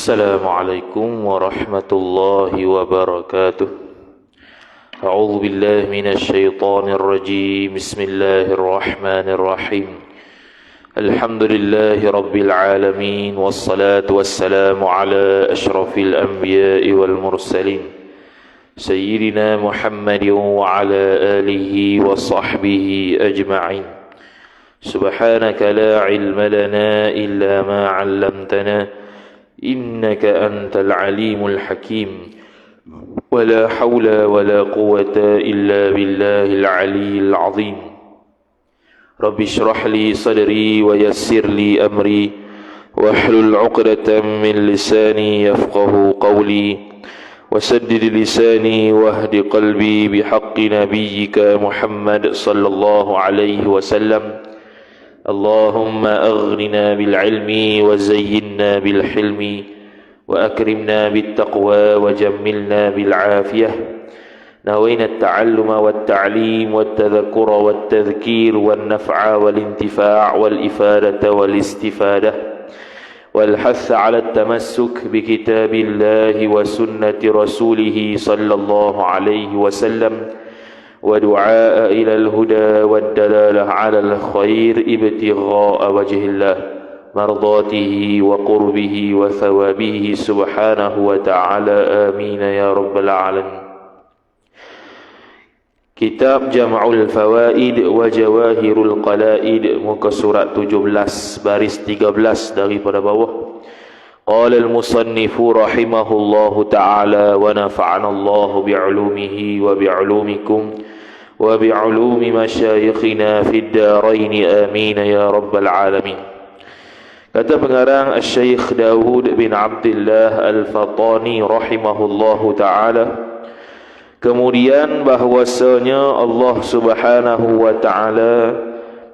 السلام عليكم ورحمة الله وبركاته. أعوذ بالله من الشيطان الرجيم. بسم الله الرحمن الرحيم. الحمد لله رب العالمين، والصلاة والسلام على أشرف الأنبياء والمرسلين سيدنا محمد وعلى آله وصحبه أجمعين. سبحانك لا علم لنا إلا ما علمتنا إنك أنت العليم الحكيم. ولا حول ولا قوة إلا بالله العلي العظيم. رب اشرح لي صدري ويسر لي أمري واحلل عقدة من لساني يفقه قولي وسدد لساني واهد قلبي بحق نبيك محمد صلى الله عليه وسلم. اللهم أغننا بالعلم وزينا بالحلم وأكرمنا بالتقوى وجملنا بالعافية. نوينا التعلم والتعليم والتذكر والتذكير والنفع والانتفاع والإفادة والاستفادة والحث على التمسك بكتاب الله وسنة رسوله صلى الله عليه وسلم، ودعاء إلى الهدى والدلالة على الخير ابتغاء وجه الله مرضاته وقربه وثوابه سبحانه وتعالى. آمين يا رب العالمين. Kitab Jam'ul Fawaid wa Jawahirul Qalaid, muka surat 17 baris 13 daripada bawah. Qala al-musannifu rahimahullahu ta'ala wa nafa'ana Allahu bi'ulumihi wa bi'ulumikum wa bi'ulumi masyayikhina fid darain. Amin ya rabbal alamin. Kata pengarang Syekh Dawud bin Abdullah Al-Fatani rahimahullahu ta'ala, kemudian bahwasanya Allah Subhanahu wa ta'ala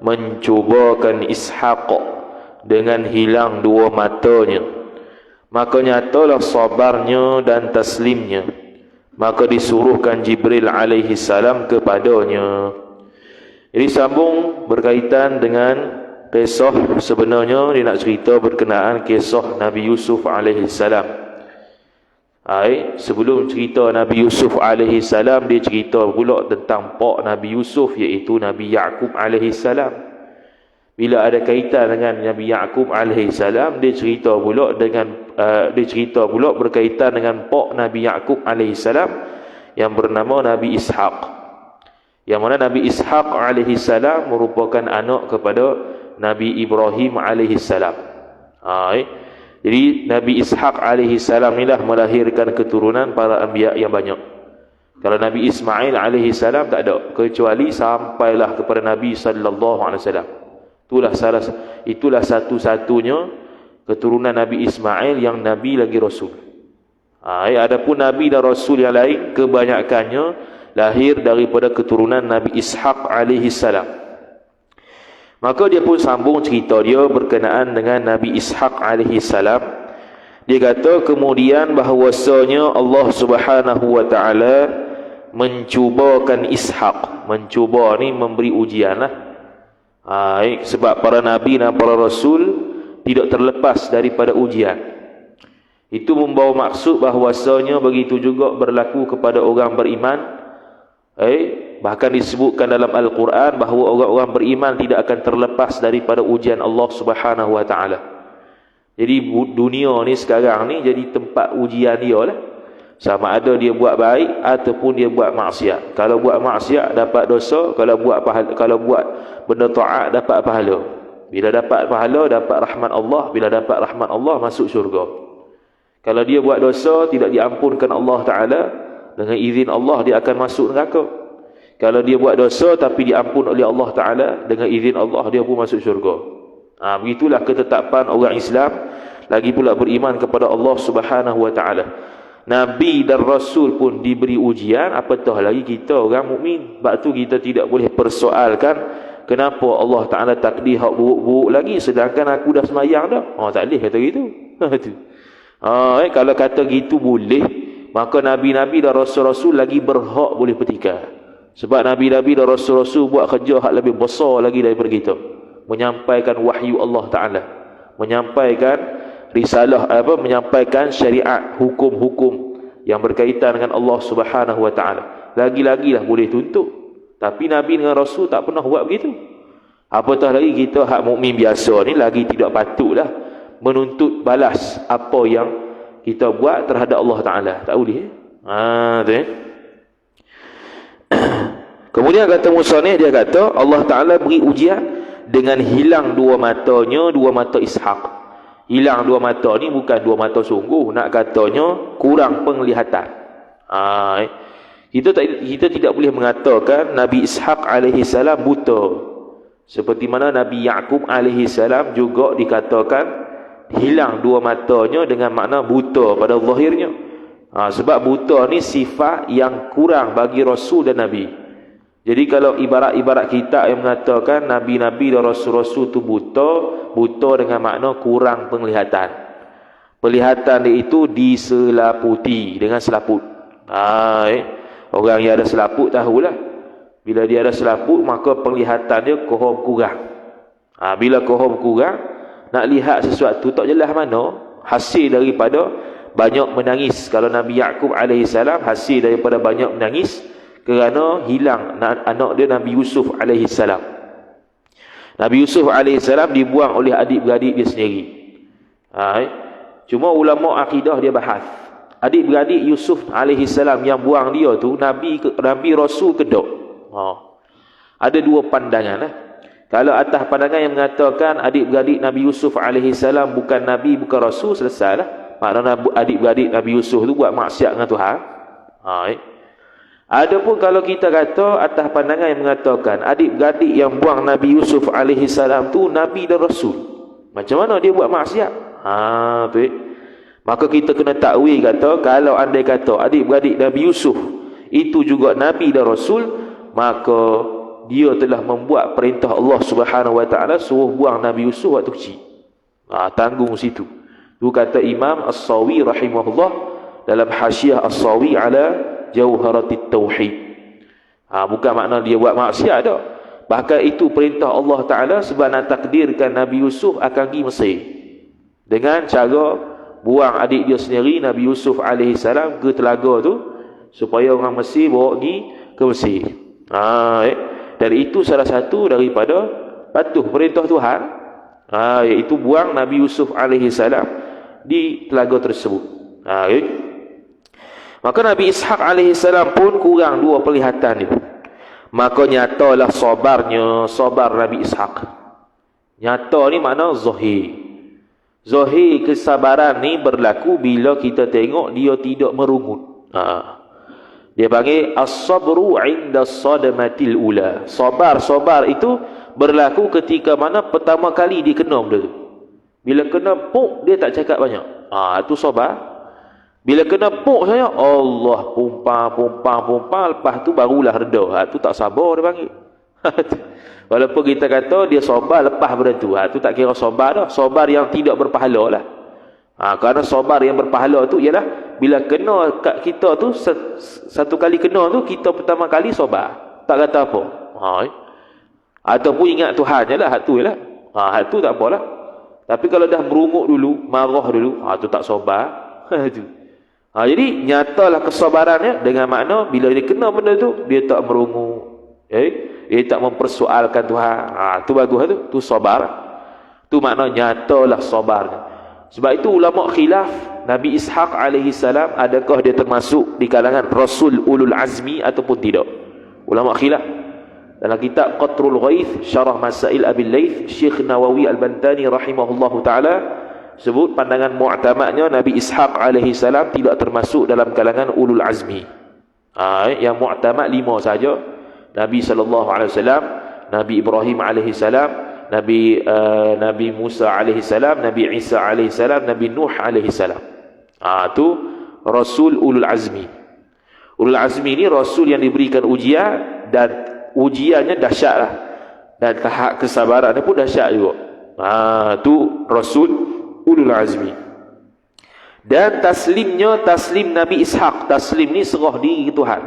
mencubakan Ishaq dengan hilang dua matanya, maka nyatalah sabarnya dan taslimnya, maka disuruhkan Jibril alaihi salam kepadanya. Jadi sambung berkaitan dengan kisah, sebenarnya dia nak cerita berkenaan kisah Nabi Yusuf alaihi salam. Sebelum cerita Nabi Yusuf alaihi salam, dia cerita pula tentang pak Nabi Yusuf, iaitu Nabi Yaqub alaihi salam. Bila ada kaitan dengan Nabi Yaqub alaihi salam, dia cerita pula berkaitan dengan pak Nabi Yaqub alaihi salam yang bernama Nabi Ishaq. Yang mana Nabi Ishaq alaihi salam merupakan anak kepada Nabi Ibrahim alaihi salam. Jadi Nabi Ishaq alaihi salam inilah melahirkan keturunan para anbiya yang banyak. Kalau Nabi Ismail alaihi salam tak ada, kecuali sampailah kepada Nabi sallallahu alaihi wasallam. Itulah satu-satunya keturunan Nabi Ismail yang Nabi lagi Rasul. Adapun Nabi dan Rasul yang lain kebanyakannya lahir daripada keturunan Nabi Ishaq alaihi salam. Maka dia pun sambung cerita dia berkenaan dengan Nabi Ishaq alaihi salam. Dia kata kemudian bahawasanya Allah Subhanahu wa ta'ala mencubakan Ishaq. Mencuba ni memberi ujian lah. Sebab para Nabi dan para Rasul tidak terlepas daripada ujian. Itu membawa maksud bahawasanya begitu juga berlaku kepada orang beriman. Bahkan disebutkan dalam Al-Quran bahawa orang-orang beriman tidak akan terlepas daripada ujian Allah Subhanahu wa ta'ala. Jadi dunia ni sekarang ni jadi tempat ujian dia lah. Sama ada dia buat baik ataupun dia buat maksiat. Kalau buat maksiat dapat dosa, kalau buat benda taat dapat pahala. Bila dapat pahala dapat rahmat Allah, bila dapat rahmat Allah masuk syurga. Kalau dia buat dosa tidak diampunkan Allah Ta'ala, dengan izin Allah dia akan masuk neraka. Kalau dia buat dosa tapi diampun oleh Allah Ta'ala, dengan izin Allah dia pun masuk syurga. Begitulah ketetapan orang Islam, lagi pula beriman kepada Allah Subhanahu wa ta'ala. Nabi dan Rasul pun diberi ujian, apatah lagi kita orang mukmin. Sebab tu kita tidak boleh persoalkan kenapa Allah Ta'ala takdir hak buruk-buruk lagi sedangkan aku dah semayang dah. Tak boleh kata gitu. Kalau kata gitu boleh, maka Nabi-Nabi dan Rasul-Rasul lagi berhak boleh bertikar. Sebab Nabi-Nabi dan Rasul-Rasul buat kerja hak lebih besar lagi daripada kita, menyampaikan wahyu Allah Ta'ala, menyampaikan risalah menyampaikan syariat, hukum-hukum yang berkaitan dengan Allah Subhanahu wa taala. Lagi-lagilah boleh tuntut. Tapi Nabi dengan Rasul tak pernah buat begitu. Apatah lagi kita hak mukmin biasa ni lagi tidak patutlah menuntut balas apa yang kita buat terhadap Allah Taala. Tak boleh. Tu. Kemudian kata Musa ni, dia kata Allah Taala beri ujian dengan hilang dua matanya, dua mata Ishak. Hilang dua mata ni bukan dua mata sungguh, nak katanya kurang penglihatan. Kita tidak boleh mengatakan Nabi Ishak alaihi salam buta. Seperti mana Nabi Yaqub alaihi salam juga dikatakan hilang dua matanya dengan makna buta pada zahirnya. Sebab buta ni sifat yang kurang bagi Rasul dan Nabi. Jadi kalau ibarat-ibarat kita yang mengatakan Nabi-Nabi dan Rasul-Rasul tu buta dengan makna kurang penglihatan. Penglihatan dia itu diselaputi dengan selaput. Orang yang ada selaput tahulah. Bila dia ada selaput, maka penglihatan dia kohom kurang. Bila kohom kurang, nak lihat sesuatu tak jelas mana, hasil daripada banyak menangis. Kalau Nabi Yaqub AS hasil daripada banyak menangis kerana hilang anak dia Nabi Yusuf AS. Nabi Yusuf AS dibuang oleh adik-beradik dia sendiri. Cuma ulama akidah dia bahas, adik-beradik Yusuf AS yang buang dia tu Nabi Rasul kedok. Ada dua pandangan. Kalau atas pandangan yang mengatakan adik-beradik Nabi Yusuf AS bukan Nabi, bukan Rasul, selesailah. Maknanya adik-beradik Nabi Yusuf tu buat maksiat dengan Tuhan. Adapun kalau kita kata atas pandangan yang mengatakan adik-beradik yang buang Nabi Yusuf AS tu Nabi dan Rasul, macam mana dia buat maksiat? Maka kita kena takwil kata, kalau andai kata adik-beradik Nabi Yusuf itu juga Nabi dan Rasul, maka dia telah membuat perintah Allah Subhanahu wa taala suruh buang Nabi Yusuf waktu kecil. Tanggung situ. Tu kata Imam As-Sawi rahimahullah dalam Hasyiah As-Sawi ala Jauharatit Tauhid. Bukan makna dia buat maksiat dah. Bahkan itu perintah Allah Taala sebab nak takdirkan Nabi Yusuf akan pergi Mesir. Dengan cara buang adik dia sendiri Nabi Yusuf AS ke telaga tu supaya orang Mesir bawa pergi ke Mesir. Dan itu salah satu daripada patuh perintah Tuhan, iaitu buang Nabi Yusuf AS di telaga tersebut. Maka Nabi Ishak AS pun kurang dua penglihatan dia. Maka nyatalah sabar Nabi Ishak. Nyata ni makna zahir. Zahir kesabaran ni berlaku bila kita tengok dia tidak merungut. Dia panggil as-sabru 'inda sadamatil ula. Sabar itu berlaku ketika mana pertama kali dia kena benda tu. Bila kena puk dia tak cakap banyak. Itu sabar. Bila kena puk saya, Allah pumpang, lepas tu barulah reda. Itu tak sabar dia panggil. Walaupun kita kata dia sabar lepas benda tu, tu tak kira sabar dah. Sabar yang tidak berpahala lah. Kerana sabar yang berpahala tu ialah bila kena kat kita tu, satu kali kena tu kita pertama kali sabar, tak kata apa. Ataupun ingat Tuhan je lah, hak tu je lah. Hak tu tak apalah. Tapi kalau dah merungut dulu, marah dulu, tu tak sabar. Jadi nyatalah kesabarannya dengan makna bila dia kena benda tu dia tak merungut, dia tak mempersoalkan Tuhan. Tu bagus tu sabar. Tu makna nyatalah sabarnya. Sebab itu ulama khilaf Nabi Ishak AS adakah dia termasuk di kalangan Rasul Ulul Azmi ataupun tidak. Ulama khilaf. Dalam kitab Qatrul Ghaith Syarah Masail Abil Laith, Syekh Nawawi Al-Bantani rahimahullahu taala sebut pandangan mu'tamadnya Nabi Ishak AS tidak termasuk dalam kalangan Ulul Azmi. Yang mu'tamad 5 saja. Nabi SAW, Nabi Ibrahim AS, Nabi Musa AS, Nabi Isa AS, Nabi Nuh AS. Itu Rasul Ulul Azmi. Ulul Azmi ni Rasul yang diberikan ujian, dan ujiannya dahsyat lah, dan tahap kesabarannya pun dahsyat juga. Itu Rasul Ulul Azmi. Dan taslim Nabi Ishak. Taslim ni serah diri ke Tuhan.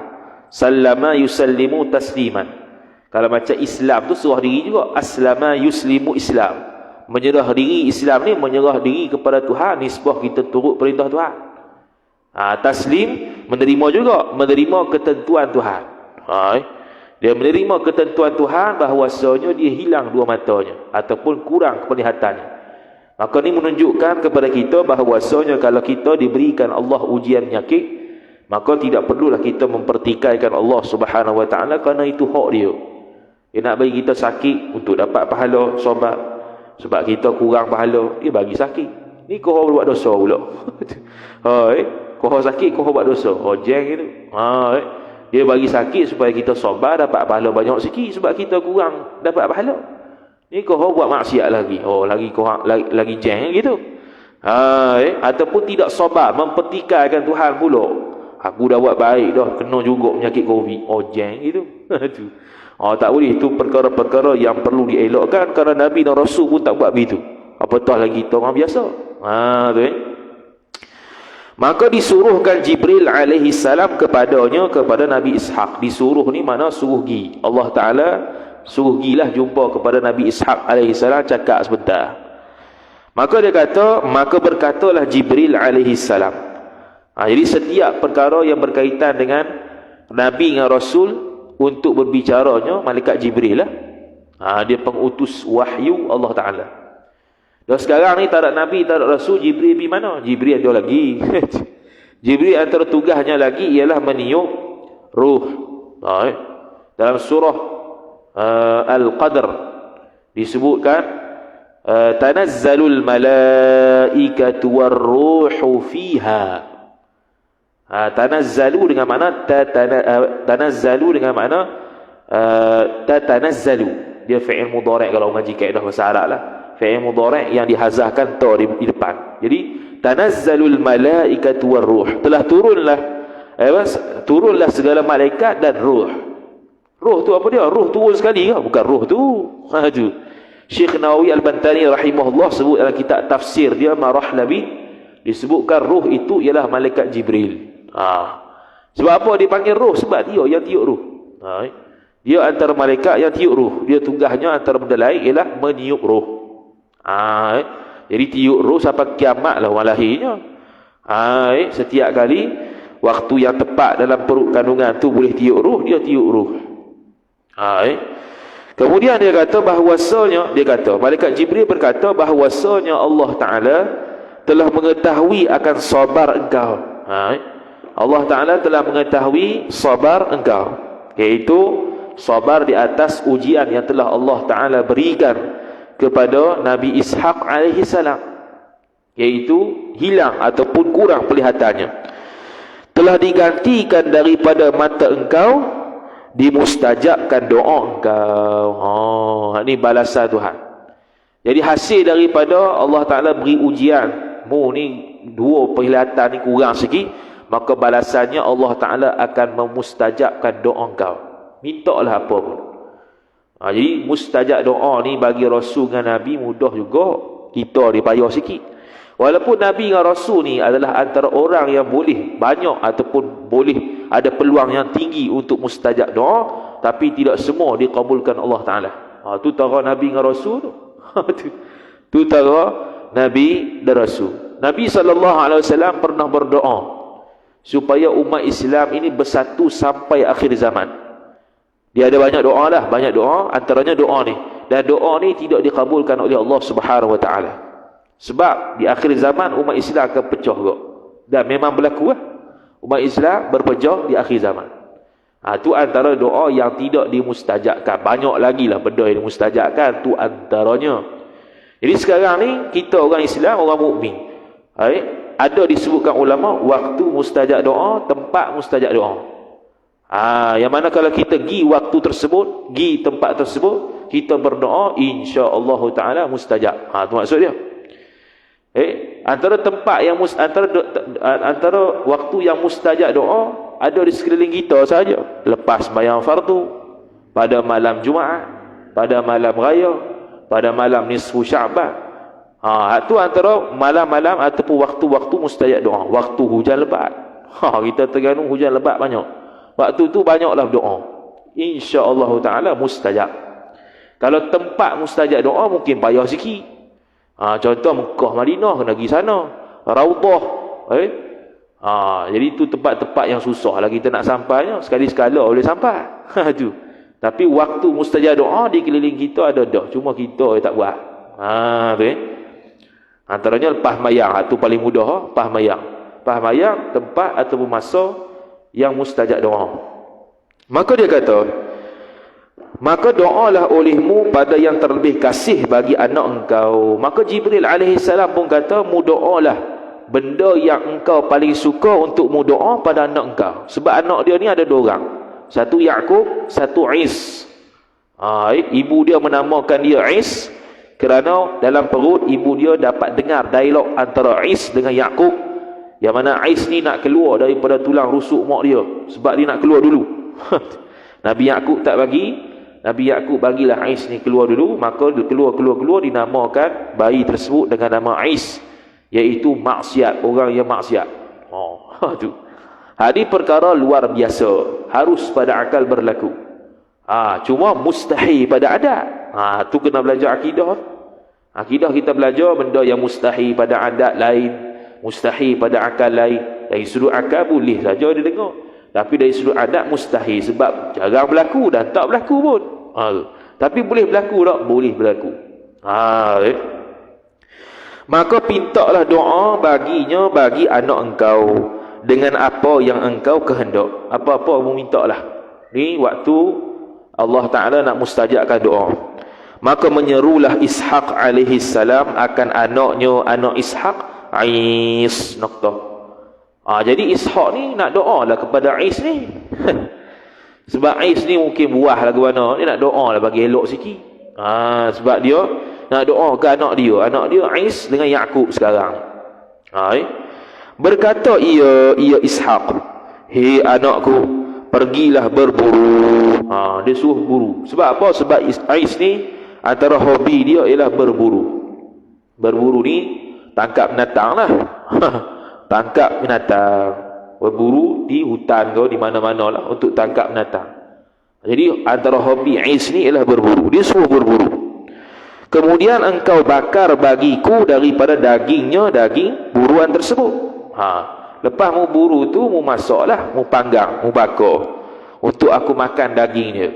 Sallama yusallimu tasliman. Kalau macam Islam tu serah diri juga. Aslama yuslimu Islam. Menyerah diri Islam ni menyerah diri kepada Tuhan, nisbah kita turut perintah Tuhan. Taslim menerima juga, menerima ketentuan Tuhan. Dia menerima ketentuan Tuhan bahawasanya dia hilang dua matanya ataupun kurang penglihatannya. Maka ini menunjukkan kepada kita bahawasanya kalau kita diberikan Allah ujian penyakit, maka tidak perlulah kita mempertikaikan Allah Subhanahu Wa Taala, kerana itu hak dia. Dia nak bagi kita sakit untuk dapat pahala sobat. Sebab kita kurang pahala, dia bagi sakit. Ni kau buat dosa pula. Kau sakit, kau buat dosa. Jeng itu. Dia bagi sakit supaya kita sabar dapat pahala banyak sikit, sebab kita kurang dapat pahala. Ni kau buat maksiat lagi. Lagi kurang, lagi jeng gitu. Ataupun tidak sabar, mempertikaikan Tuhan pula. Aku dah buat baik dah, kena juga penyakit Covid. Jeng gitu. Tak boleh. Itu perkara-perkara yang perlu dielokkan, kerana Nabi dan Rasul pun tak buat begitu. Apatah lagi kita orang biasa. Maka disuruhkan Jibril alaihi salam kepadanya, kepada Nabi Ishaq. Disuruh ni mana suruh gi. Allah Ta'ala suruh gilah jumpa kepada Nabi Ishaq alaihi salam, cakap sebentar. Maka dia kata, maka berkatalah Jibril alaihi salam. Jadi setiap perkara yang berkaitan dengan Nabi dengan Rasul, untuk berbicaranya malaikat Jibril lah. Dia pengutus wahyu Allah Ta'ala. Dan sekarang ni tak ada Nabi, tak ada Rasul, Jibril pergi mana? Jibril ada lagi. Jibril antara tugasnya lagi ialah meniup ruh. Dalam surah Al-Qadr disebutkan tanazzalul malaikatu warruhu fiha. Tanazzalu dengan makna tanazzalu dengan makna tatanazzalu. Dia fi'il mudhari' kalau mengaji kaedah bahasa Arab lah. Fi'il mudhari' yang dihazahkan ta di depan. Jadi tanazzalul malaikatu warruh, telah turunlah segala malaikat dan ruh. Ruh tu apa dia? Ruh turun sekali ke? Bukan ruh tu. Tu Syekh Nawawi Al-Bantani rahimahullah sebut dalam kitab tafsir dia Marah Nabi, disebutkan ruh itu ialah malaikat Jibril. Sebab apa dipanggil ruh? Sebab dia yang tiup ruh. Dia antara malaikat yang tiup ruh. Dia tugasnya antara benda lain ialah meniup ruh. Jadi tiup ruh sampai kiamat lah orang lahirnya. Setiap kali waktu yang tepat dalam perut kandungan tu boleh tiup ruh, dia tiup ruh. Kemudian dia kata bahawasanya, malaikat Jibril berkata bahawasanya Allah Ta'ala telah mengetahui akan sabar engkau. Allah Ta'ala telah mengetahui sabar engkau, iaitu sabar di atas ujian yang telah Allah Ta'ala berikan kepada Nabi Ishaq alaihi salam, iaitu hilang ataupun kurang penglihatannya, telah digantikan daripada mata engkau, dimustajabkan doa engkau. Ini balasan Tuhan. Jadi hasil daripada Allah Ta'ala beri ujian, ni dua penglihatan ni kurang sikit, maka balasannya Allah Ta'ala akan memustajabkan doa engkau. Mintalah apa pun. Jadi mustajab doa ni bagi Rasul dengan Nabi mudah juga. Kita dia payah sikit. Walaupun Nabi dengan Rasul ni adalah antara orang yang boleh banyak ataupun boleh ada peluang yang tinggi untuk mustajab doa, tapi tidak semua dikabulkan Allah Ta'ala. Tu tara Nabi dengan Rasul tu. Tu tara Nabi dan Rasul. Nabi SAW pernah berdoa supaya umat Islam ini bersatu sampai akhir zaman. Dia ada banyak doa lah, banyak doa, antaranya doa ni. Dan doa ni tidak dikabulkan oleh Allah Subhanahu Wa Taala. Sebab di akhir zaman umat Islam akan pecah juga. Dan memang berlaku lah. Umat Islam berpecah di akhir zaman. Itu antara doa yang tidak dimustajabkan. Banyak lagi lah benda yang dimustajabkan, tu antaranya. Jadi sekarang ni kita orang Islam, orang mukmin, ada disebutkan ulama waktu mustajab doa, tempat mustajab doa. Yang mana kalau kita pergi waktu tersebut, pergi tempat tersebut, kita berdoa, insya-Allah Ta'ala mustajab. Tu maksud dia. Antara tempat yang antara waktu yang mustajab doa ada di sekeliling kita saja. Lepas sembahyang fardu, pada malam Jumaat, pada malam raya, pada malam nisfu Sya'ban. Itu antara malam-malam ataupun waktu-waktu mustajab doa. Waktu hujan lebat. Kita tergantung hujan lebat banyak. Waktu tu banyaklah doa. Insya-Allah Ta'ala mustajab. Kalau tempat mustajab doa mungkin payah sikit. Contoh Mekah, Madinah kena pergi sana. Raudhah. Jadi itu tempat-tempat yang susah lah kita nak sampainya. Sekali-sekala boleh sampai. Tu. Tapi waktu mustajab doa di keliling kita ada dah. Cuma kita tak buat. Tu antaranya lepas mayang. Itu paling mudah. Lepas mayang. Lepas mayang tempat ataupun masa yang mustajab doa. Maka dia kata, maka doalah olehmu pada yang terlebih kasih bagi anak engkau. Maka Jibril alaihissalam pun kata, mu doalah benda yang engkau paling suka untuk mu doa pada anak engkau. Sebab anak dia ni ada dua orang. Satu Yaqub, satu Is. Ibu dia menamakan dia Is kerana dalam perut ibu dia dapat dengar dialog antara Is dengan Yaqub. Yang mana Is ni nak keluar daripada tulang rusuk mak dia. Sebab dia nak keluar dulu. Nabi Yaqub tak bagi. Nabi Yaqub bagilah Is ni keluar dulu. Maka dia keluar dinamakan bayi tersebut dengan nama Is, iaitu maksiat, orang yang maksiat. Tu. Hadis perkara luar biasa, harus pada akal berlaku. Cuma mustahil pada adat. Tu kena belajar akidah. Akidah kita belajar benda yang mustahil pada adat lain, mustahil pada akal lain. Dari sudut akal boleh saja dia dengar, tapi dari sudut adat mustahil, sebab jarang berlaku dan tak berlaku pun. Tapi boleh berlaku tak? Boleh berlaku. Maka pintalah doa baginya, bagi anak engkau, dengan apa yang engkau kehendak. Apa-apa mu mintalah. Ni waktu Allah Ta'ala nak mustajabkan doa. Maka menyerulah Ishaq alaihi salam akan anaknya, anak Ishaq, Is. Jadi Ishaq ni nak doa lah kepada Is ni. Sebab Is ni mungkin buah lagu mana, dia nak doa lah bagi elok sikit. Sebab dia nak doa ke anak dia Is dengan Yaqub sekarang. Berkata ia Ishaq, hei anakku, pergilah berburu. Dia suruh buru. Sebab apa? Sebab Is ni antara hobi dia ialah berburu. Berburu ni tangkap binatang lah. Tangkap binatang, berburu di hutan ke di mana-mana lah untuk tangkap binatang. Jadi antara hobi Is ni ialah berburu. Dia suruh berburu. Kemudian engkau bakar bagiku daripada dagingnya, daging buruan tersebut. Lepas mu buru tu, mu masak lah, mu panggang, mu bakar untuk aku makan dagingnya.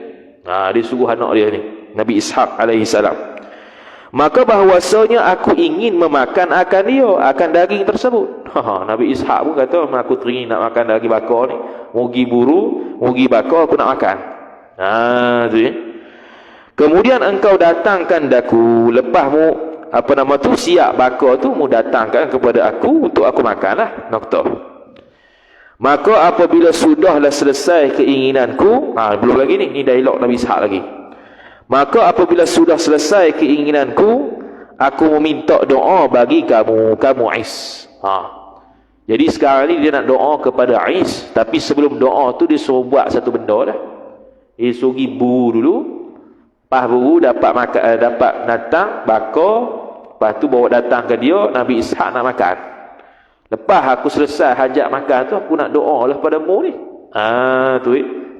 Dia suruh anak dia ni, Nabi Ishaq alaihi salam. Maka bahwasanya aku ingin memakan akan dia, akan daging tersebut. Nabi Ishaq pun kata, aku teringin nak makan daging bakar ni. Mugi buru, mugi bakar, aku nak makan. Tu. Kemudian engkau datangkan daku, lepas mu siap bakar tu, mu datangkan kepada aku untuk aku makanlah. Noktah. Maka apabila sudahlah selesai keinginanku, belum lagi ni dialog Nabi Ishaq lagi. Maka apabila sudah selesai keinginanku, aku meminta doa bagi kamu Is. Jadi sekarang ni dia nak doa kepada Is, tapi sebelum doa tu dia suruh buat satu benda dah. Dia suruh pergi buru dulu. Lepas buru dapat datang bakar, lepas tu bawa datang ke dia, Nabi Ishaq nak makan. Lepas aku selesai hajat makan tu, aku nak doa lah padamu ni.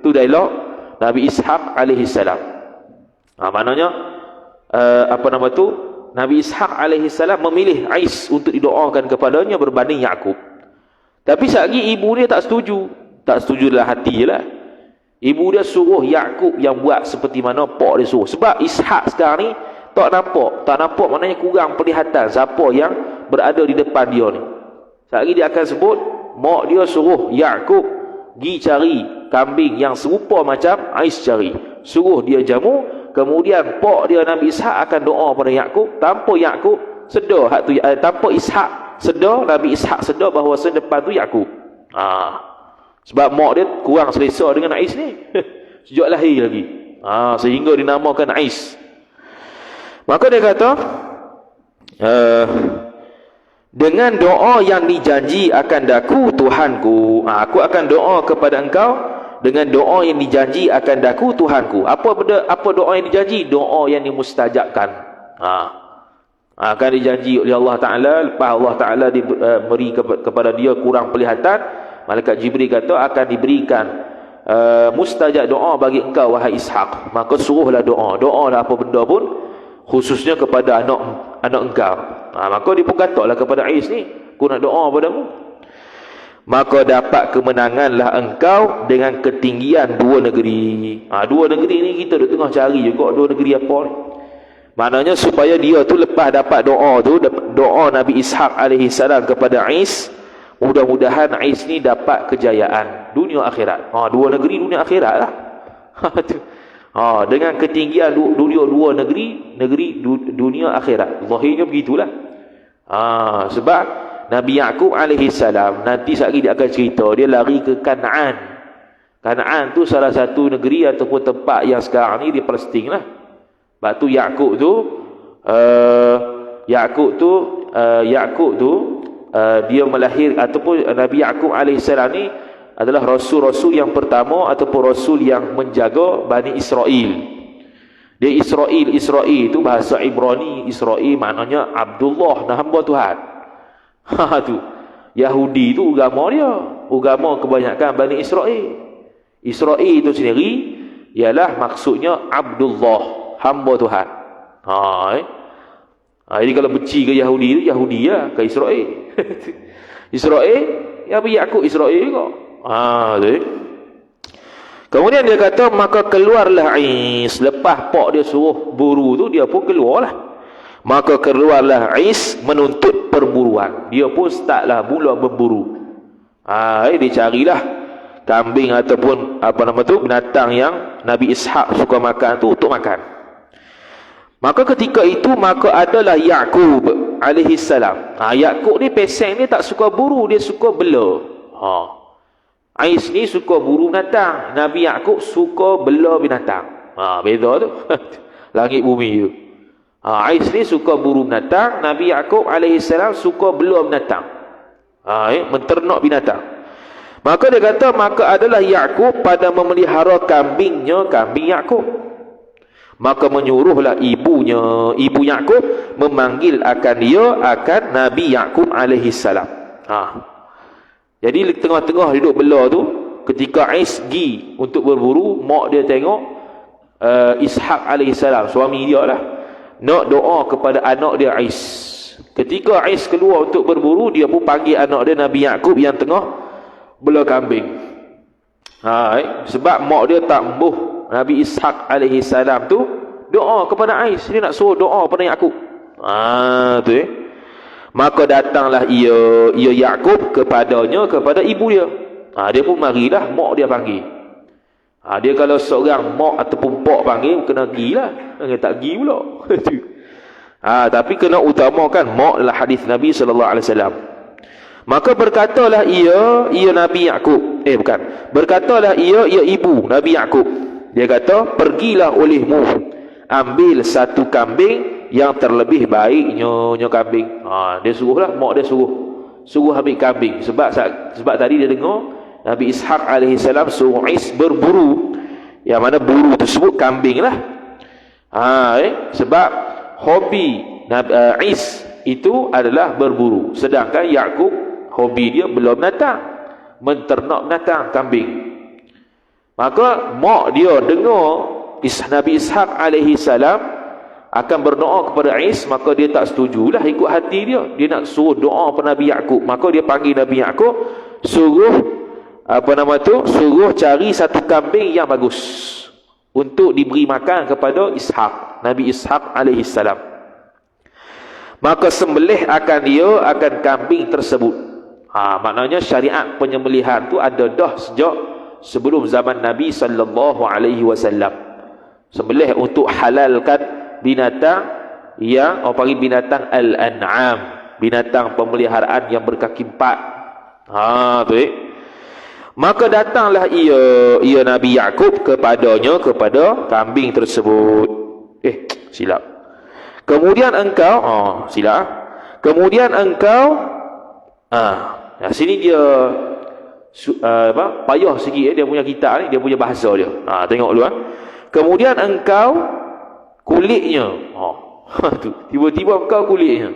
Tu dialog Nabi Ishaq alaihi salam. Maknanya Nabi Ishaq alaihi salam memilih Is untuk didoakan kepadanya berbanding Yaqub. Tapi sekali ibu dia tak setuju. Tak setuju dalam hati je lah. Ibu dia suruh Yaqub yang buat seperti mana pak dia suruh. Sebab Ishaq sekarang ni tak nampak maknanya kurang perlihatan siapa yang berada di depan dia ni. Sekali dia akan sebut, mak dia suruh Yaqub pergi cari kambing yang serupa macam Is cari. Suruh dia jamu, kemudian pak dia Nabi Ishaq akan doa pada Yaqub. Tanpa Yaqub sedar tanpa Ishaq sedar, Nabi Ishaq sedar bahawa depan tu Yaqub. Sebab mak dia kurang selesa dengan Is ni. Sejak lahir lagi. Sehingga dinamakan Is. Maka dia kata, dengan doa yang dijanji akan daku Tuhanku. Aku akan doa kepada engkau dengan doa yang dijanji akan daku Tuhanku. Apa doa yang dijanji? Doa yang dimustajabkan. Akan dijanji oleh Allah Ta'ala. Lepas Allah Ta'ala diberi kepada dia kurang pelihatan, Malaikat Jibril kata akan diberikan mustajab doa bagi engkau wahai Ishaq. Maka suruhlah doa. Doa lah apa benda pun. khususnya kepada anak engkau. Maka dia pun katalah kepada Ais ni, aku nak doa padamu. Maka dapat kemenanganlah engkau dengan ketinggian dua negeri. Dua negeri ni kita dah tengah cari juga, dua negeri apa ni. Maknanya supaya dia tu lepas dapat doa tu, doa Nabi Ishaq alaihi salam kepada Ais, mudah-mudahan Ais ni dapat kejayaan dunia akhirat. Dua negeri dunia akhirat lah. Dengan ketinggian dua negeri dunia akhirat. Zahirnya begitulah. Sebab Nabi Yaqub alaihi salam nanti sekali dia akan cerita, dia lari ke Kanaan. Kanaan tu salah satu negeri ataupun tempat yang sekarang ni di Palestin lah. Sebab tu Yaqub tu dia melahir, ataupun Nabi Yaqub alaihi salam ni adalah rasul-rasul yang pertama ataupun rasul yang menjaga Bani Israel. Dia Israel itu bahasa Ibrani. Israel maknanya Abdullah, hamba Tuhan. Tu Yahudi tu agama dia, agama kebanyakan Bani Israel. Israel itu sendiri ialah maksudnya Abdullah, hamba Tuhan. Jadi kalau benci ke Yahudi tu, Yahudi lah ke Israel. Israel, ya Yaqub Israel juga. Kemudian dia kata, maka keluarlah Ais. Lepas pak dia suruh buru tu, dia pun keluarlah. Maka keluarlah Ais menuntut perburuan. Dia pun startlah mula berburu. Dia carilah kambing ataupun binatang yang Nabi Ishaq suka makan tu untuk makan. Maka ketika itu maka adalah Yaqub alaihi salam. Yaqub ni peseng ni tak suka buru, dia suka bela. Ais ni suka buru binatang, Nabi Yaqub suka bela binatang. Beza tu. Langit bumi tu. Ais ni suka buru binatang, Nabi Yaqub alaihi salam suka bela binatang. Menternak binatang. Maka dia kata, maka adalah Yaqub pada memelihara kambingnya, kambing Yaqub. Maka menyuruhlah ibu Yaqub memanggil akan dia akan Nabi Yaqub alaihi salam. Jadi tengah-tengah duduk bela tu, ketika Ais pergi untuk berburu, mak dia tengok Ishaq alaihi salam, suami dia lah, nak doa kepada anak dia Ais. Ketika Ais keluar untuk berburu, dia pun panggil anak dia Nabi Yaqub yang tengah bela kambing. Sebab mak dia tak embuh Nabi Ishaq alaihi salam tu doa kepada Ais, dia nak suruh doa kepada Yaqub. Tu Maka datanglah ia Yaqub kepadanya, kepada ibu dia. Dia pun marilah, mak dia panggil. Dia kalau seorang mak ataupun pak panggil, kena gilah. Dia tak gi pula. Tapi kena utamakan mak dalam hadis Nabi sallallahu alaihi wasallam. Maka berkatalah ia Nabi Yaqub, berkatalah ia ibu Nabi Yaqub. Dia kata, pergilah olehmu, ambil satu kambing yang terlebih baiknya kambing. Dia suruhlah, mak dia suruh ambil kambing. Sebab tadi dia dengar Nabi Ishaq alaihi salam suruh Ais berburu, yang mana buru tersebut kambing lah. Sebab hobi Ais itu adalah berburu, sedangkan Yaqub hobi dia bela binatang, menternak binatang, kambing. Maka mak dia dengar Nabi Ishaq alaihi salam akan berdoa kepada Ais, maka dia tak setujulah ikut hati dia. Dia nak suruh doa kepada Nabi Yaqub. Maka dia panggil Nabi Yaqub, suruh cari satu kambing yang bagus untuk diberi makan kepada Ishaq, Nabi Ishaq alaihi salam. Maka sembelih akan kambing tersebut. Maknanya syariat penyembelihan tu ada dah sejak sebelum zaman Nabi sallallahu alaihi wasallam. Sembelih untuk halalkan binatang yang panggil binatang al-an'am, binatang pemeliharaan yang berkaki empat. Maka datanglah ia Nabi Yaqub kepada kambing tersebut. Silap. Kemudian engkau sini dia payah sikit dia punya kitab ni, dia punya bahasa dia. Tengok dulu. Kemudian engkau kulitnya. Tiba-tiba engkau kulitnya.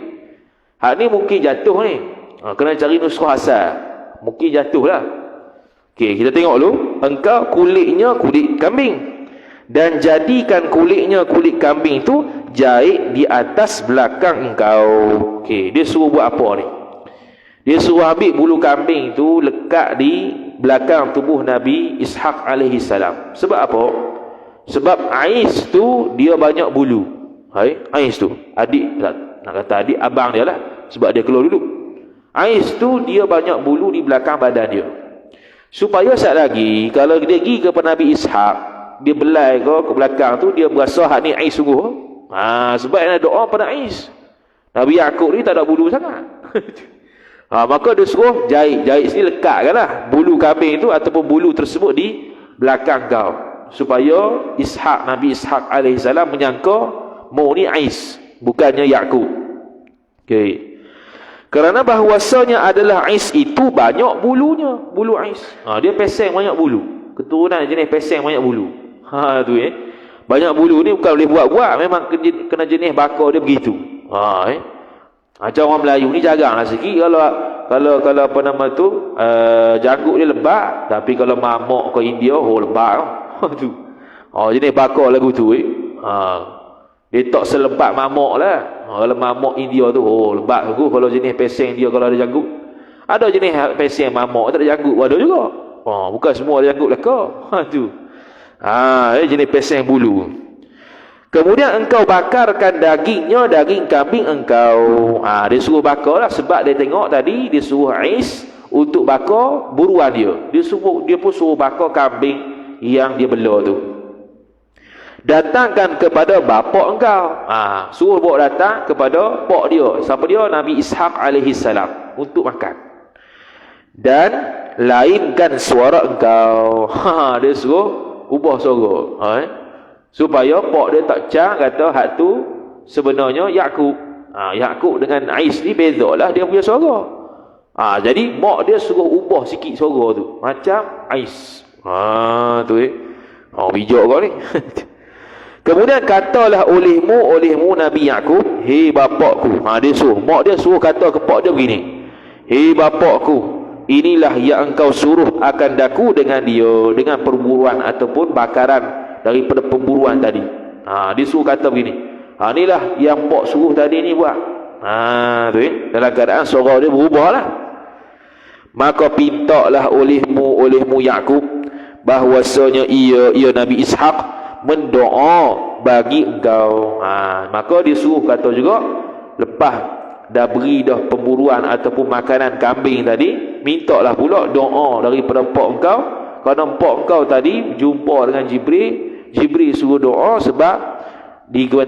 Ni mungkin jatuh ni. Kena cari nuskhah asal. Mungkin jatuh lah. Kita tengok dulu. Engkau kulitnya kulit kambing, dan jadikan kulitnya kulit kambing tu jahit di atas belakang engkau. Okey, dia suruh buat apa ni? Dia suruh ambil bulu kambing tu lekat di belakang tubuh Nabi Ishaq alaihi salam. Sebab apa? Sebab Ais tu dia banyak bulu. Hai, Ais tu adik, nak kata adik, abang dia lah, sebab dia keluar dulu. Ais tu dia banyak bulu di belakang badan dia. Supaya sat lagi kalau dia pergi kepada Nabi Ishaq, dia belai ke belakang tu, dia berasa hak ni Ais sungguh. Sebab nak doa pada Ais. Nabi Yaqub ni tak ada bulu sangat. Maka dia suruh jahit sini, lekatkanlah bulu kambing tu ataupun bulu tersebut di belakang kau, supaya Nabi Ishaq alaihi salam menyangka mau ni Ais, bukannya Yaqub. Okey. Kerana bahawasanya adalah Ais itu banyak bulunya, bulu Ais. Dia peseng banyak bulu. Keturunan jenis peseng banyak bulu. Tu banyak bulu ni bukan boleh buat-buat, memang kena jenis bakar dia begitu. Macam orang Melayu ni jaranglah sikit kalau apa nama tu, janggut dia lebat, tapi kalau mamak ke India lebat tu. Jenis bakar lagu tu dia tak selebat mamak lah. Kalau mamak India tu lebat tu. Kalau jenis peseng dia kalau ada janggut, ada jenis peseng mamak tak ada janggut ada juga. Bukan semua ada janggut leka. Tu jenis peseng bulu. Kemudian engkau bakarkan dagingnya, daging kambing engkau. Dia suruh bakar lah, sebab dia tengok tadi dia suruh Ais untuk bakar buruan dia. Dia pun suruh bakar kambing yang dia bela tu. Datangkan kepada bapak engkau. Suruh bawa datang kepada pak dia. Siapa dia? Nabi Ishaq alaihi salam, untuk makan. Dan lainkan suara engkau. Dia suruh ubah suara. Supaya pak dia tak cang kata hak tu sebenarnya Yaqub. Yaqub dengan Ais ni bezalah dia punya suara. Jadi mak dia suruh ubah sikit suara tu macam Ais. Tu bijak kau ni. Kemudian katalah olehmu Nabi Yaqub, hei bapakku. Dia suruh, mak dia suruh kata ke pak dia begini, hei bapakku, inilah yang engkau suruh akan daku dengan dia, dengan perburuan ataupun bakaran daripada pemburuan tadi. Dia suruh kata begini, inilah yang pak suruh tadi ni buat. Tu dalam keadaan suara dia berubah lah. Maka pintalah olehmu Yaqub, bahwasanya ia Nabi Ishaq mendoa bagi engkau. Maka dia suruh kata juga, lepas dah beri dah pemburuan ataupun makanan kambing tadi, mintalah pula doa daripada pak engkau. Kerana pak engkau tadi jumpa dengan Jibril suruh doa, sebab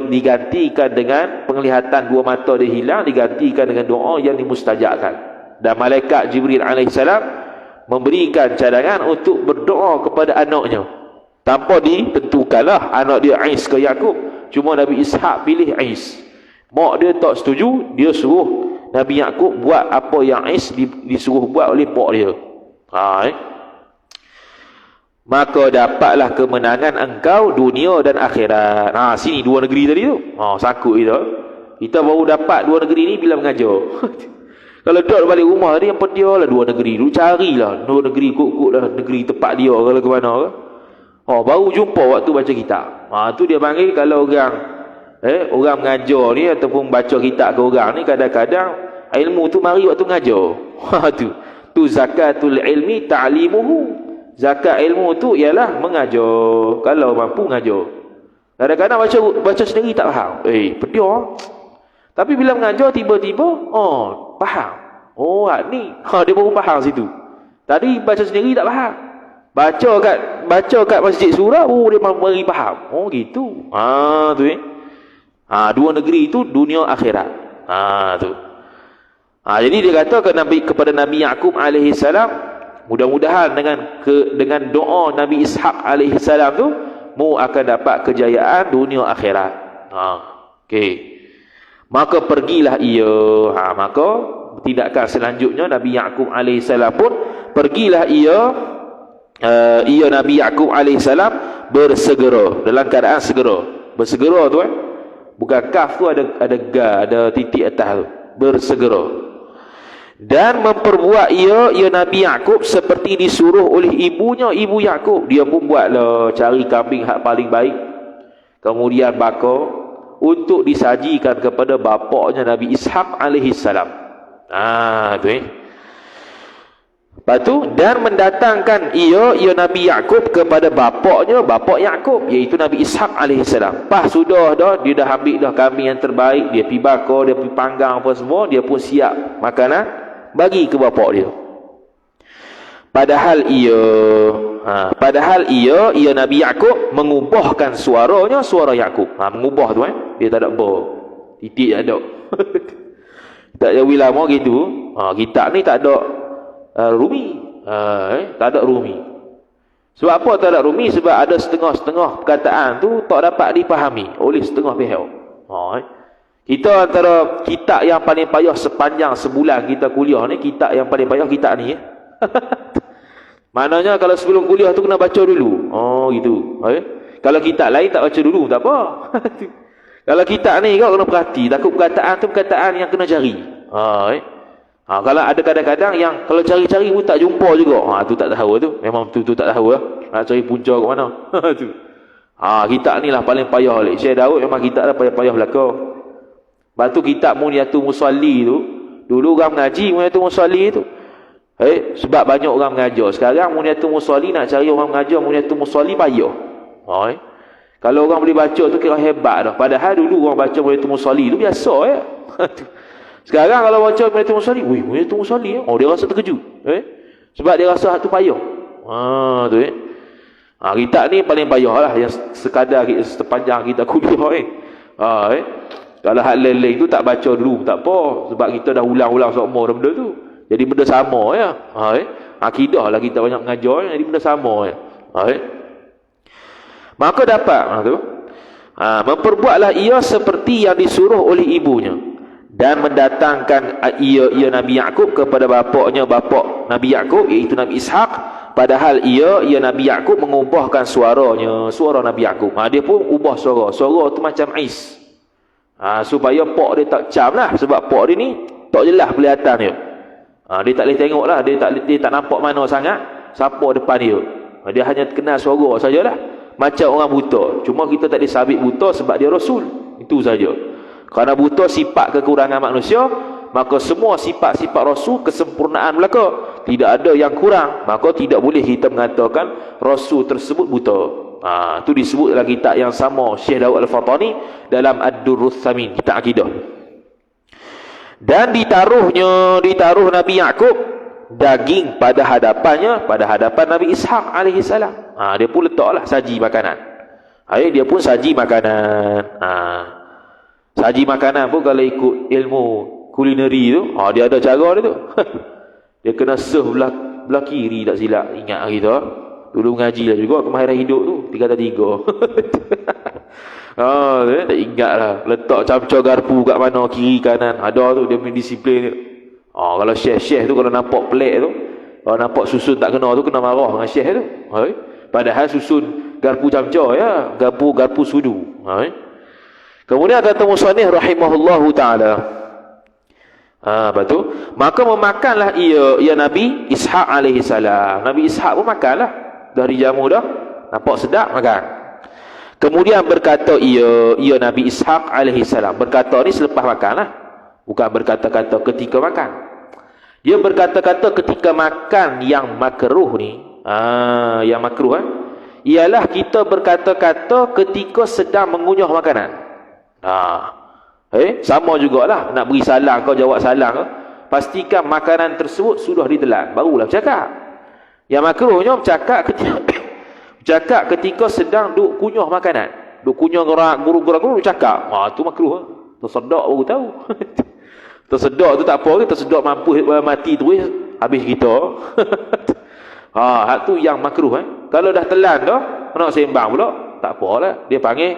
digantikan dengan penglihatan dua mata dia hilang, digantikan dengan doa yang dimustajabkan. Dan malaikat Jibril alaihissalam memberikan cadangan untuk berdoa kepada anaknya, tanpa ditentukanlah anak dia Ais ke Yaqub. Cuma Nabi Ishaq pilih Ais. Mak dia tak setuju, dia suruh Nabi Yaqub buat apa yang Ais disuruh buat oleh pak dia. Maka dapatlah kemenangan engkau dunia dan akhirat. Sini dua negeri tadi tu. Sakut kita baru dapat dua negeri ni bila mengajar. Kalau duduk balik rumah tadi, yang penting lah dua negeri. Lu carilah dua negeri, kut-kut lah negeri tempat dia kalau ke mana ke. Baru jumpa waktu baca kitab. Tu dia panggil kalau orang mengajar ni ataupun baca kitab ke orang ni, kadang-kadang ilmu tu mari waktu mengajar. Tu zakatul ilmi ta'limuhu. Zakat ilmu tu ialah mengajar. Kalau mampu mengajar. Kadang-kadang baca sendiri tak faham. Pedia. Tapi bila mengajar tiba-tiba faham. Ni dia baru faham situ. Tadi baca sendiri tak faham. Baca kat masjid surah, dia mari faham. Gitu. Tu dua negeri itu dunia akhirat. Tu. Jadi dia kata kepada Nabi Yaqub alaihi salam, mudah-mudahan dengan doa Nabi Ishaq alaihi salam tu, mu akan dapat kejayaan dunia akhirat. Okey. Maka pergilah ia. Maka tindakan selanjutnya Nabi Yaqub alaihi salam pun pergilah ia Nabi Yaqub alaihi salam bersegera, dalam keadaan segera. Bersegera tu bukan kaf tu ada ga, ada titik atas tu. Bersegera. Dan memperbuat ia Nabi Yaqub seperti disuruh oleh ibunya, ibu Yaqub. Dia pun buatlah, cari kambing hak paling baik, kemudian bakar, untuk disajikan kepada bapaknya Nabi Ishaq alaihi salam. Tu Lepas tu, dan mendatangkan ia Nabi Yaqub kepada bapaknya, bapak Yaqub, iaitu Nabi Ishaq AS. Pas sudah dah, dia dah ambil dah kambing yang terbaik, dia pergi bakar, dia pergi panggang apa semua, dia pun siap makanan, bagi ke bapak dia. Padahal ia Nabi Yaqub mengubahkan suaranya, suara Yaqub. Mengubah tu dia tak ada titik tak ada. Tak ada lama gitu. Kita ni tak ada rumi, tak ada rumi. Sebab apa tak ada rumi? Sebab ada setengah-setengah perkataan tu tak dapat dipahami oleh setengah pihak. Kita antara kitab yang paling payah sepanjang sebulan kita kuliah ni, kitab yang paling payah kitab ni. Maknanya kalau sebelum kuliah tu kena baca dulu. Gitu. Kalau kitab lain tak baca dulu tak apa. Kalau kitab ni kau kena perhati, takut perkataan tu perkataan yang kena cari. Kalau ada kadang-kadang yang kalau cari-cari pun tak jumpa juga. Tu tak tahu tu. Memang tu tak tahu lah. Nak cari punca ke mana. Tu. Kitab ni lah paling payah balik. Syekh Daud memang kitab dah payah belakang. Lepas tu kitab Muniyatul Musalli tu. Dulu orang mengaji Muniyatul Musalli tu. Sebab banyak orang mengajar. Sekarang Muniyatul Musalli nak cari orang mengajar Muniyatul Musalli payah. Kalau orang boleh baca tu kira hebat dah. Padahal dulu orang baca Muniyatul Musalli tu biasa ya. Sekarang kalau baca Muniyatul Musalli, Muniyatul Musalli, dia rasa terkejut. Sebab dia rasa hak tu payah. Tu kitab ni paling payah lah, yang sekadar sepanjang kita kuliah. Kalau hak lain-lain tu tak baca dulu, tak apa. Sebab kita dah ulang-ulang semua benda tu. Jadi benda sama ya. Akidah lah kita banyak mengajar, jadi benda sama ya. Maka dapat memperbuatlah ia seperti yang disuruh oleh ibunya, dan mendatangkan ia Nabi Yaqub kepada bapaknya, bapak Nabi Yaqub, iaitu Nabi Ishaq. Padahal ia Nabi Yaqub mengubahkan suaranya, suara Nabi Yaqub. Dia pun ubah suara tu macam Ais. Supaya pak dia tak cam lah. Sebab pak dia ni tak jelas kelihatan dia. Dia tak boleh tengok lah. Dia tak nampak mana sangat siapa depan dia. Dia hanya kenal suara sajalah. Macam orang buta. Cuma kita tak disabit buta sebab dia Rasul. Itu saja. Kerana buta sifat kekurangan manusia, maka semua sifat-sifat Rasul kesempurnaan belaka. Tidak ada yang kurang. Maka tidak boleh kita mengatakan Rasul tersebut buta. Itu disebut dalam kitab yang sama Syekh Daud Al-Fatani dalam Ad-Durrus Tsamin, kitab akidah. Dan ditaruh Nabi Yaqub daging pada hadapan Nabi Ishaq alaihi salam. Dia pun letaklah saji makanan. Dia pun saji makanan. Saji makanan pun kalau ikut ilmu kulineri tu, dia ada cara dia tu. Dia kena serve belah kiri tak silap. Ingat kita dulu mengaji lah juga kemahiran hidup tu 3-3. Tak ingat lah. Letak camca garpu kat mana, kiri kanan. Ada tu dia punya disiplin dia. Kalau syekh tu kalau nampak pelik tu, kalau nampak susun tak kena tu, kena marah dengan syekh tu. Padahal susun garpu camca ya, garpu sudu. Kemudian kata musannif rahimahullahu ta'ala, betul. Maka memakanlah ia Nabi Ishaq alaihi salam. Nabi Ishaq pun makanlah. Dari jamu dah nampak sedap, makan. Kemudian berkata ia Nabi Ishaq alaihi salam. Berkata ni selepas makan lah. Bukan berkata-kata ketika makan. Dia berkata-kata ketika makan yang makruh ni. Yang makruh ialah kita berkata-kata ketika sedang mengunyah makanan. Sama jugalah. Nak beri salam kau jawab salam kau, pastikan makanan tersebut sudah ditelan, barulah bercakap. Yang makruhnya bercakap ketika sedang duk kunyah makanan. Duk kunyah gurau-gurau cakap. Tu makruh. Tersedak baru tahu. Tersedak tu tak apa, tersedak mampu mati terus habis kita. Hak tu yang makruh. Kalau dah telan dah, nak sembang pula, tak apalah. Dia panggil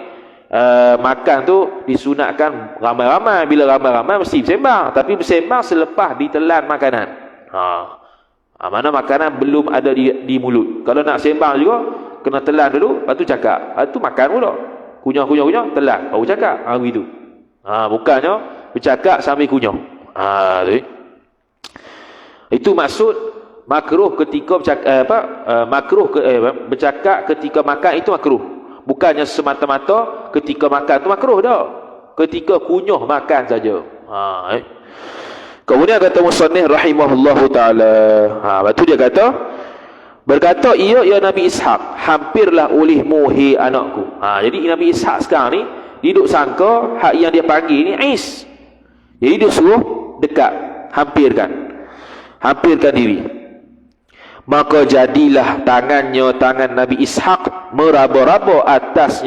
makan tu disunatkan ramai-ramai. Bila ramai-ramai mesti bersembang, tapi bersembang selepas ditelan makanan. Mana makanan belum ada di mulut. Kalau nak sembang juga kena telan dulu, lepas tu cakap. Lepas tu makan pula. Kunyah, telan, baru cakap. Begitu. Bukannya bercakap sambil kunyah. Itu maksud makruh ketika bercakap ketika makan itu makruh. Bukannya semata-mata ketika makan tu makruh dah. ketika kunyah makan saja. Kemudian kata musannif rahimahullahu taala, lepas tu dia berkata ia ya Nabi Ishaq, hampirlah olehmu hai anakku. Jadi Nabi Ishaq sekarang ni dia duk sangka hak yang dia panggil ni Ais. Jadi dia suruh dekat, hampirkan diri. Maka jadilah tangan Nabi Ishaq meraba-raba atas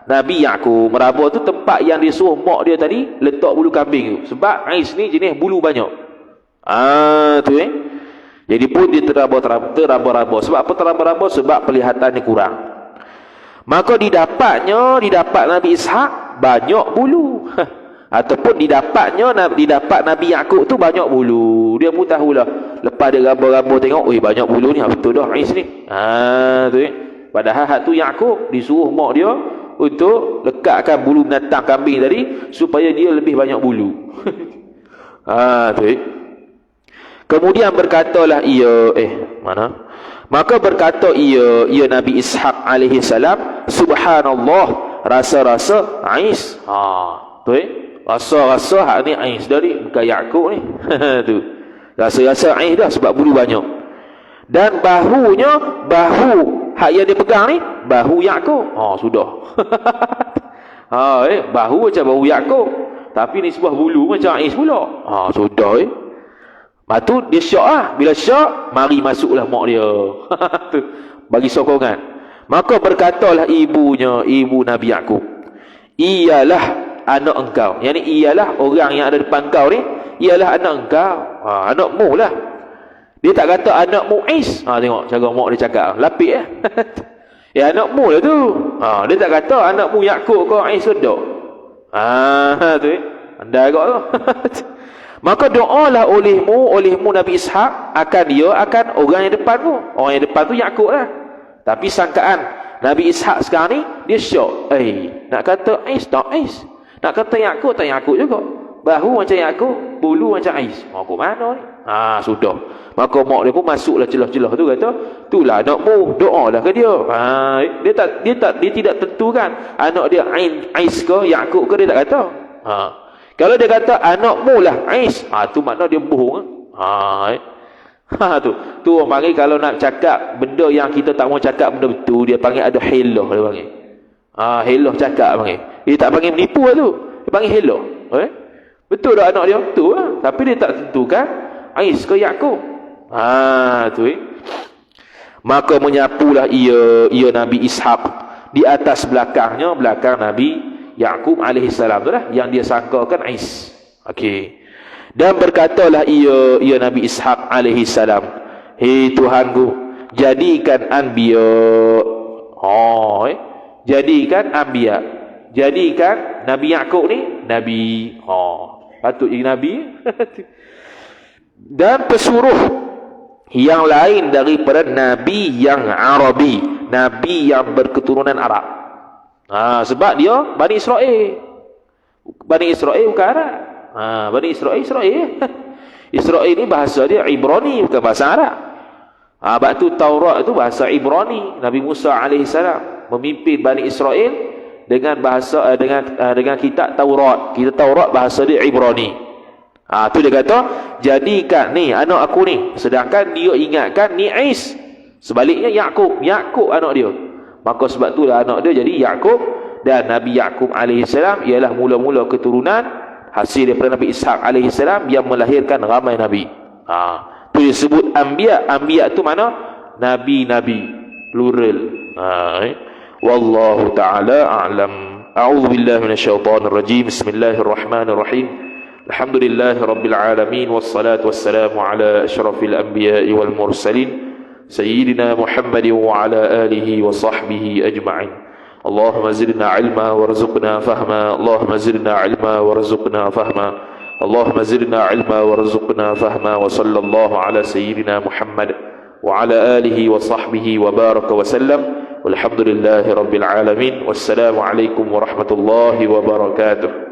Nabi Yaqub. Meraba tu tempat yang dia suruh mak dia tadi letak bulu kambing tu. Sebab Ais ni jenis bulu banyak. Tu Jadi pun dia teraba-raba. Sebab apa teraba-raba? Sebab pelihatannya kurang. Maka didapat Nabi Ishaq banyak bulu. Ataupun didapat Nabi Yaqub tu banyak bulu. Dia pun tahulah. Lepas dia raba-raba tengok, banyak bulu ni, betul dah Ais ni. Padahal hak tu Yaqub disuruh mak dia untuk lekatkan bulu binatang kambing tadi supaya dia lebih banyak bulu. Kemudian berkatalah maka berkata ia Nabi Ishaq alaihi salam, subhanallah, rasa-rasa Ais. Rasa-rasa hak ni Ais dari bukan Yaqub ni. Tu. Rasa-rasa Ais dah sebab bulu banyak. Dan bahu hak yang dia pegang ni bahu Yaqub. Sudah. Bahu macam bahu Yaqub, tapi ni sebuah bulu macam Ais pula. Sudah. Lepas tu dia syak lah. Bila syak, mari masuklah mak dia. Bagi sokongan. Maka berkatalah ibu Nabi Yaqub, ialah anak engkau. Yang ni ialah orang yang ada depan kau ni, ialah anak engkau. Anakmu lah. Dia tak kata anakmu Ais. Tengok cara mak dia cakap. Lapik anakmu lah tu. Dia tak kata anakmu Yaqub kau Ais ke tak. Tu Andai agak tu. Maka doalah olehmu Nabi Ishaq akan orang yang depanmu. Orang yang depan tu Yaqub lah. Tapi sangkaan Nabi Ishaq sekarang ni dia syok. Nak kata Ais tak Ais. Nak kata Yaqub tak Yaqub juga. Bahu macam Yaqub, bulu macam Ais. Ke mana ni? Sudah. Maka mak dia pun masuklah celah-celah tu, kata, itulah anakmu, doalah ke dia. Dia tidak tentukan anak dia Ais ke Yaqub ke, dia tak kata. Kalau dia kata anakmu lah Ais, tu makna dia bohong. Tu orang panggil kalau nak cakap benda yang kita tak mau cakap benda betul, dia panggil ada hilah, dia panggil. Hilah cakap panggil. Dia tak panggil menipu lah tu. Dia panggil hilah. Betul tak anak dia? Betul lah. Tapi dia tak tentukan Ais ke Yaqub. Tu Maka menyapulah ia Nabi Ishaq di atas belakang Nabi Yaqub alaihissalam tu lah, yang dia sangkakan Ais. Dan berkatalah ia Nabi Ishaq alaihissalam, hei Tuhanku, jadikan anbiya. Jadikan Nabi Yaqub ni Nabi. Patut jadi Nabi. Dan pesuruh yang lain daripada Nabi yang Arabi, Nabi yang berketurunan Arab. Sebab dia Bani Israel. Bani Israel bukan Arab. Bani Israel Israel ni bahasa dia Ibrani, bukan bahasa Arab. Sebab tu Taurat tu bahasa Ibrani. Nabi Musa alaihissalam memimpin Bani Israel dengan bahasa dengan kitab Taurat. Kitab Taurat bahasa dia Ibrani. Tu dia kata, jadikan ni anak aku ni, sedangkan dia ingatkan ni Ais. Sebaliknya Yaqub anak dia. Maka sebab itulah anak dia jadi Yaqub. Dan Nabi Yaqub alaihissalam ialah mula-mula keturunan hasil daripada Nabi Ishaq alaihissalam yang melahirkan ramai Nabi. Tu disebut anbiya. Anbiya tu mana? Nabi-nabi, plural. Wallahu ta'ala a'lam. A'udzu billahi minasyaitonir rajim. Bismillahirrahmanirrahim. Alhamdulillahi rabbil alamin, wassalatu wassalamu ala asyrafil anbiya'i wal mursalin sayyidina Muhammadin wa ala alihi wa sahbihi ajma'in. Allahumma zidna ilma warzuqna fahma. Allahumma zidna ilma warzuqna fahma. Allahumma zidna ilma warzuqna fahma. Wa sallallahu ala sayyidina Muhammad wa ala alihi wa sahbihi wa baraka wa sallam. Walhamdulillahi rabbil alamin. Wassalamu alaikum warahmatullahi wabarakatuh.